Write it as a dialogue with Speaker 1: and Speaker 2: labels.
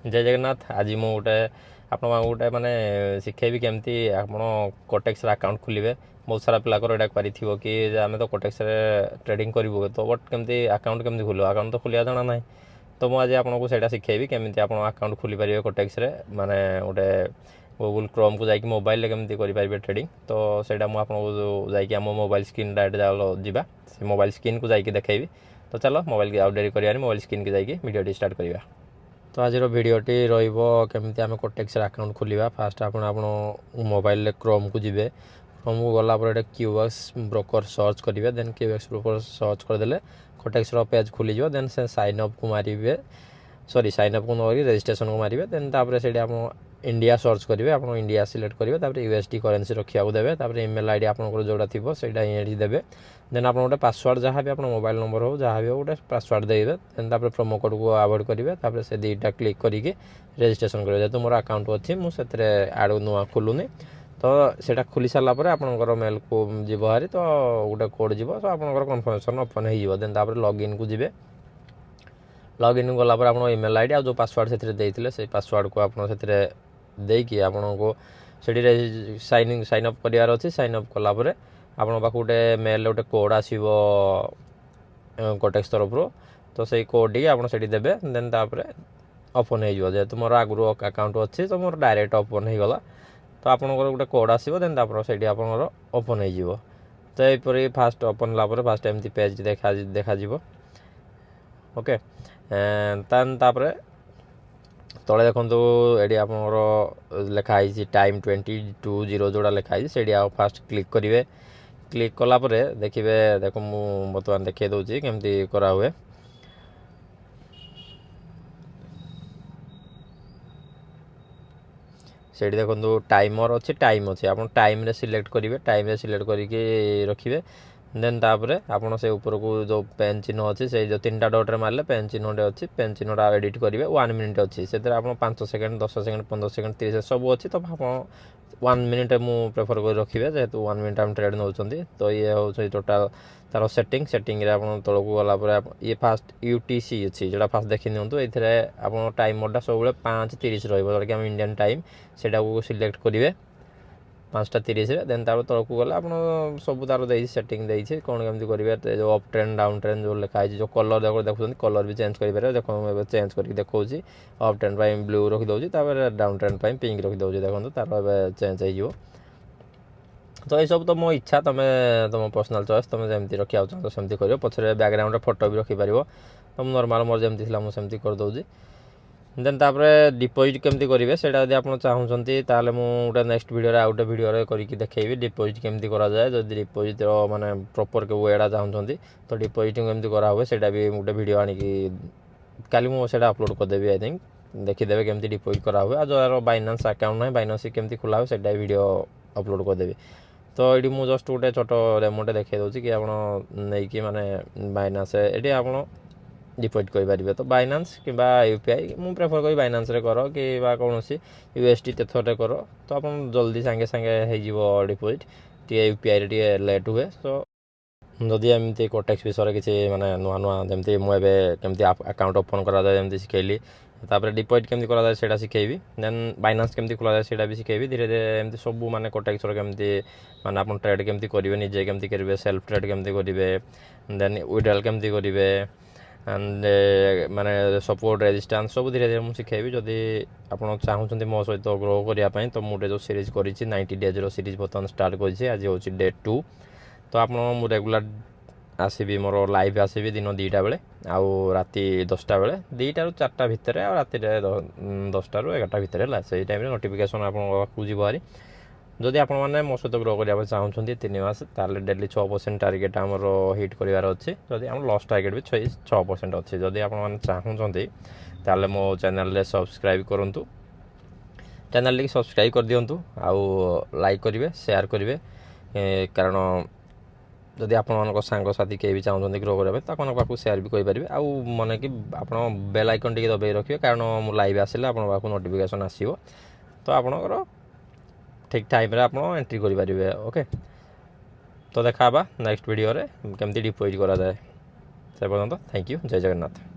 Speaker 1: जय जगन्नाथ। आज मु गोटे आप गोटे माने शिखेबी केमती आप कोटेक्स अकाउंट खोलिए। बहुत सारा पिलाकर यहाँ पारि कि आम तो कोटेक्स ट्रेडिंग करूँ तो बट केमती अकाउंट केमती खोल अकाउंट तो खोलिया जाना ना। तो मुझे आपको ସେଇଟା ଶିଖେଇବି କେମିତି ଆପଣ ଆକାଉଣ୍ଟ ଖୋଲିପାରିବେ କୋଟେକ୍ସରେ ମାନେ ଗୋଟେ ଗୁଗଲ୍ କ୍ରୋମ୍କୁ ଯାଇକି ମୋବାଇଲରେ କେମିତି କରିପାରିବେ ଟ୍ରେଡ଼ିଂ। ତ ସେଇଟା ମୁଁ ଆପଣଙ୍କୁ ଯାଇକି ଆମ ମୋବାଇଲ ସ୍କ୍ରିନ୍ ଡାଇରେକ୍ଟ ଯିବା ସେ ମୋବାଇଲ ସ୍କ୍ରିନ୍କୁ ଯାଇକି ଦେଖେଇବି। ତ ଚାଲ ମୋବାଇଲ ଆଉ ଡେରି କରିବାନି ମୋବାଇଲ ସ୍କ୍ରିନ୍କୁ ଯାଇକି ଭିଡ଼ିଓଟି ଷ୍ଟାର୍ଟ କରିବା। तो आज भिडियोटी रमी आम कोटेक्स अकाउंट खोलिया। फास्ट आप मोबाइल क्रोम को जी क्रोम को गलापर क्यूएक्स ब्रोकर सर्च करेंगे। देन क्यूएक्स ब्रोकर सर्च करदे कोटेक्स पेज खोल देन से साइन अप को मारे साइन अप को नक रजिस्ट्रेशन को मारे। देन तापर से आप इंडिया सर्च करेंगे। आप इंडिया सिलेक्ट करेंगे यूएसडी करेन्सी रखा देवे। ईमेल आईडी आपंकर जोड़ा थी से देवे। देन आप गोटे पासवर्ड जहाँ भी आप मोबाइल नंबर हो जहाँ भी हो गोटे पासवर्ड देवे। देन तापर प्रोमो कोड को अवॉइड करेंगे। से दुईटा क्लिक करके रजिस्ट्रेशन करेंगे। जेहतु मोर अकाउंट अच्छी मुझे आड़ नुआ खोलुनी तो सेटा खोली सारापर आपंकर मेल को जीव हारी तो गोटे कोड जीव तो आपंकर कन्फर्मेशन ओपन हो। देन तापर लॉगिन को जी लॉगिन गलापर आप ईमेल आईडी जो पासवर्ड से पासवर्ड को आप देकी आपन को साइन अप करार अच्छी। साइन अप कलापर आप गोटे मेल गोटे कोड आसो कोटेक्स तरफ तो से कोड टी आप देवे। देन तापर ओपन हो जेहतु मोर आगु अकाउंट अच्छी तो मोर डायरेक्ट ओपन हो गला। तो आपंकर गोटे कोड आसो देन तापर से आप ओपन हो। तो यहपरी फास्ट ओपन लापर फास्ट एमती पेज देखा ओके। तापर तले देखो ये आप लिखाई टाइम 22:00 जोड़ा लिखाई से फास्ट क्लिक करेंगे। क्लिक कलापर देखिए देख मुझे बर्तमान देखिए दूसरी केमती करा हुए। से देखो टाइमर अच्छे टाइम अच्छे आप टाइम रे सिलेक्ट करेंगे। टाइम रे सिलेक्ट करके रखिए। देन तापर आपन से ऊपर को जो पेन चिन्ह अच्छी से जो 3टा डॉट मारे पेन चिन्हटे अच्छी पेन चिन्हटा एडिट करेंगे। 1 मिनिट अच्छी से आप 5 सेकेंड 10 सेकेंड 15 सेकेंड 30 सब अच्छी तो आप 1 मिनिट मुझे प्रेफर कर रखिए जेहतु 1 मिनिट आम ट्रेड नौ। तो ये हूँ टोटाल तार सेटिंग आप तौक गलापर ये फास्ट यूटीसी अच्छी जो फास्ट देखी दिंतु। ये आप टाइमरटा सब 5:30 रोक इंडियन टाइम से सिलेक्ट करेंगे 5:30। देन तार तौक गला आप सब तार दे सेटिंग दे कौन केमती करेंगे जो अप ट्रेंड डाउन ट्रेंड जो लिखाई जो कलर देखते कलर भी चेंज करेंगे। देखो चेंज करके देखा अप ट्रेंड ब्लू रखिदे डाउन ट्रेंड पिंक रखिदे देखो तार चेंज हो। तो ये सब तो मो इच्छा तुम पर्सनाल चॉइस तुम जमी रखा चाहो सेमती कर पछे बैकग्राउंड फोटो भी रखिपार तो नॉर्मल मोर जमी थी मुझे करदे। देन तापर डिपोजिट केमती करेंगे से आप चाहते ताले मुझे नेक्स्ट वीडियो आउ गोटे वीडियो करके देखी डिपोजिट केमती करा जाए। जो डिपोजिट माने प्रॉपर के वेड़ा चाहते तो डिपोजिट केमती करा हुए सेटा भी गोटे वीडियो आनिकी काली मुझे अपलोड करदेवी। आई थिंक देखीदे केमती डिपोजिट करा हुए। जो यार बाइनान्स अकाउंट ना बाइनान्स केमती खोला हुए सेटा वीडियो अपलोड करदेवी। तो ये मुझे जस्ट गोटे छोट रेमोटे देखा दूसरी कि आप नहीं माने बाइनान्स ये आप डिपोजिट करेंगे। तो बाइनान्स कि यूपीआई मुझे प्रेफर करी बाइनान्स रे कर कि कौन यूएसडी तेथरे कर तो आप जल्दी सांगे सांगे हो डिपोजिट टी यूपीआई टे लेट हुए। तो जदि एमती कोटेक्स विषय किसी माने नुआ नुआ जमी मुझे केमती अकाउंट ओपन करा जाए जमी शिखेली। तापर डिपोजिट केमती करा जाए सेटा शिखेबी। देन बाइनान्स केमती खोला जाए सेटा भी शिखेबी। धीरे धीरे एमती सब माने कोटेक्स केमती माने आप ट्रेड केमती करेंगे निजे केमती करेंगे सेल्फ ट्रेड केमती करेंगे। देन विड्रॉल केमती करेंगे एंड माने सपोर्ट रेजिस्टेंस सब धीरे धीरे मुझे शिखेबी। जदि आप चाहते मो सहित ग्रो करने तो मुझे जो सीरीज करी 90 डेज सीरीज बर्तमान स्टार्ट कर आज हूँ डे 2। तो आप रेगुलर आसबि मोर लाइव आसबि दिन 2टा बेले आउ राति 10टा बेले 2टा ରୁ 4टा भितर आ राति 10टा ରୁ 11टा भितर है से टाइम नोटिफिकेशन आपको जीव हारी। जदि आप मो सहित ग्रो करने चाहते 3 मास ताले डेली 6% टार्गेट आमर हिट करार अच्छे। जदि आम लॉस टार्गेट भी 6% अच्छे। जदि आप चाहते ताले मो चैनल सब्सक्राइब करूँ चैनल टी सब्सक्राइब कर दिंतु आउ लाइक करेंगे शेयर करेंगे। कारण जदि आप सांगसाथी कहीं भी चाहते ग्रो करने तो पाक सेयार भी करेंगे। आउ मन कि आप बेल आइकन टी दबाई रखिए कारण मो लाइव आसिले आप नोटिफिकेशन आसो तो आपणकर ठीक टाइम आप एंट्री करेंगे। ओके तो देखा नेक्स्ट वीडियो रे केमती डिपोजिट करा जाए से पर्यंत थैंक यू जय जगन्नाथ।